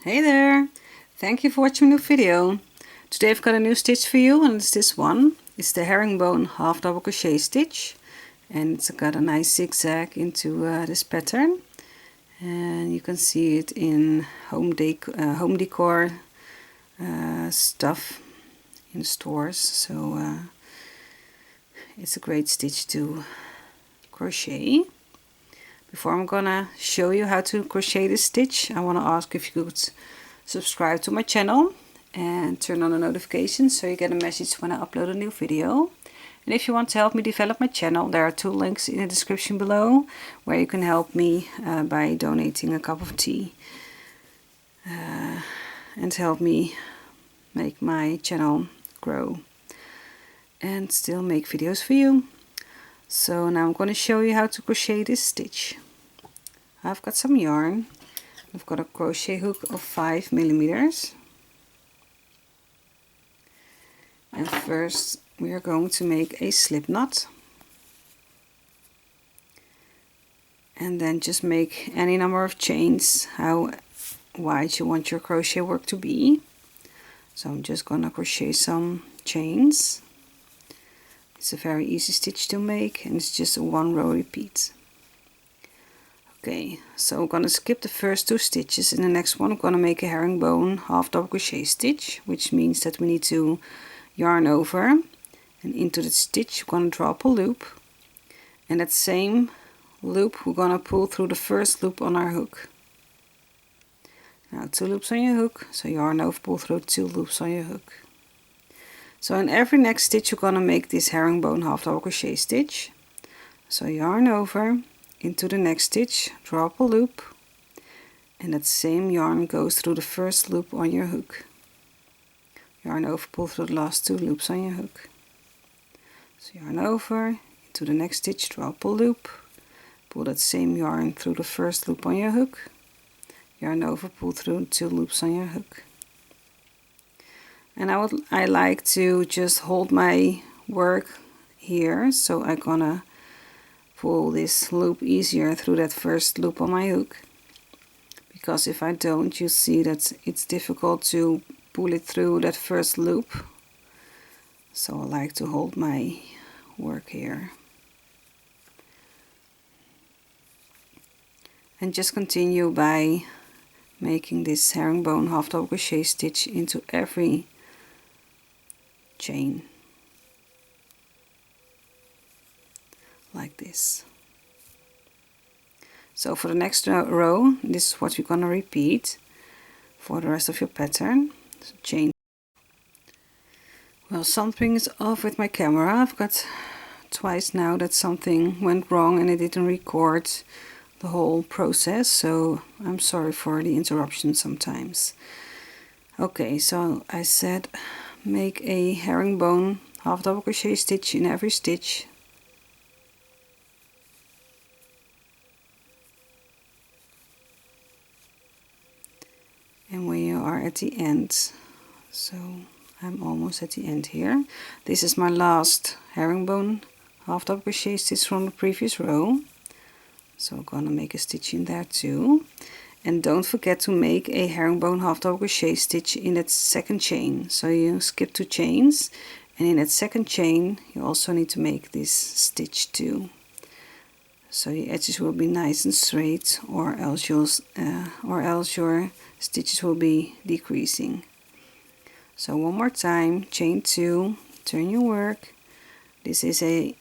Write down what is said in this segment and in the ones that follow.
Hey there! Thank you for watching the video. Today I've got a new stitch for you, and it's this one. It's the herringbone half double crochet stitch, and it's got a nice zigzag into this pattern, and you can see it in home decor stuff in stores. So it's a great stitch to crochet. Before I'm gonna show you how to crochet this stitch, I want to ask if you could subscribe to my channel and turn on the notifications so you get a message when I upload a new video. And if you want to help me develop my channel, there are 2 links in the description below where you can help me by donating a cup of tea and help me make my channel grow and still make videos for you. So now I'm going to show you how to crochet this stitch. I've got some yarn. I've got a crochet hook of 5 millimeters. And first we are going to make a slip knot. And then just make any number of chains, how wide you want your crochet work to be. So I'm just going to crochet some chains. It's a very easy stitch to make, and it's just a 1 row repeat. Okay, so I'm going to skip the first 2 stitches. In the next one I'm going to make a herringbone half double crochet stitch, which means that we need to yarn over, and into the stitch we're going to drop a loop, and that same loop we're going to pull through the first loop on our hook. Now 2 loops on your hook, so yarn over, pull through 2 loops on your hook. So in every next stitch you're going to make this herringbone half double crochet stitch. So yarn over, into the next stitch, drop a loop, and that same yarn goes through the first loop on your hook. Yarn over, pull through the last 2 loops on your hook. So yarn over, into the next stitch, drop a loop, pull that same yarn through the first loop on your hook. Yarn over, pull through 2 loops on your hook. And I like to just hold my work here, so I'm gonna pull this loop easier through that first loop on my hook, because if I don't, you see that it's difficult to pull it through that first loop. So I like to hold my work here and just continue by making this herringbone half double crochet stitch into every chain like this. So for the next row, this is what you're gonna repeat for the rest of your pattern. So chain. Well, something is off with my camera. I've got twice now that something went wrong and it didn't record the whole process, so I'm sorry for the interruption sometimes. Okay, so I said make a herringbone half double crochet stitch in every stitch. And when you are at the end, so I'm almost at the end here, this is my last herringbone half double crochet stitch from the previous row, so I'm gonna make a stitch in there too. And don't forget to make a herringbone half double crochet stitch in that second chain. So you skip 2 chains, and in that second chain you also need to make this stitch too, so the edges will be nice and straight, or else your stitches will be decreasing. So one more time, chain 2, turn your work. This is a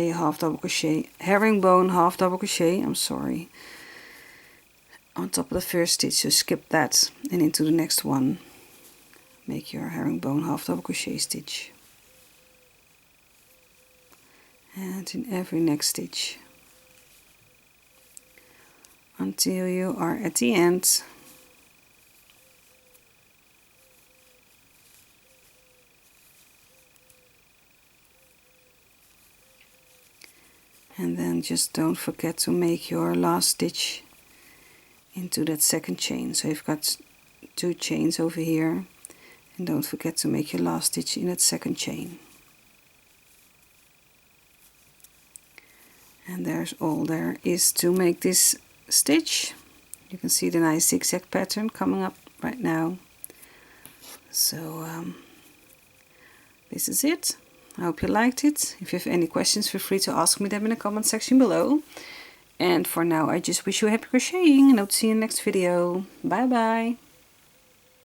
half double crochet, herringbone half double crochet, I'm sorry, on top of the first stitch, so skip that and into the next one make your herringbone half double crochet stitch, and in every next stitch until you are at the end. And then just don't forget to make your last stitch into that second chain. So you've got 2 chains over here, and don't forget to make your last stitch in that second chain. And there's all there is to make this stitch. You can see the nice zigzag pattern coming up right now. So this is it. I hope you liked it. If you have any questions, feel free to ask me them in the comment section below. And for now, I just wish you happy crocheting, and I'll see you in the next video. Bye bye.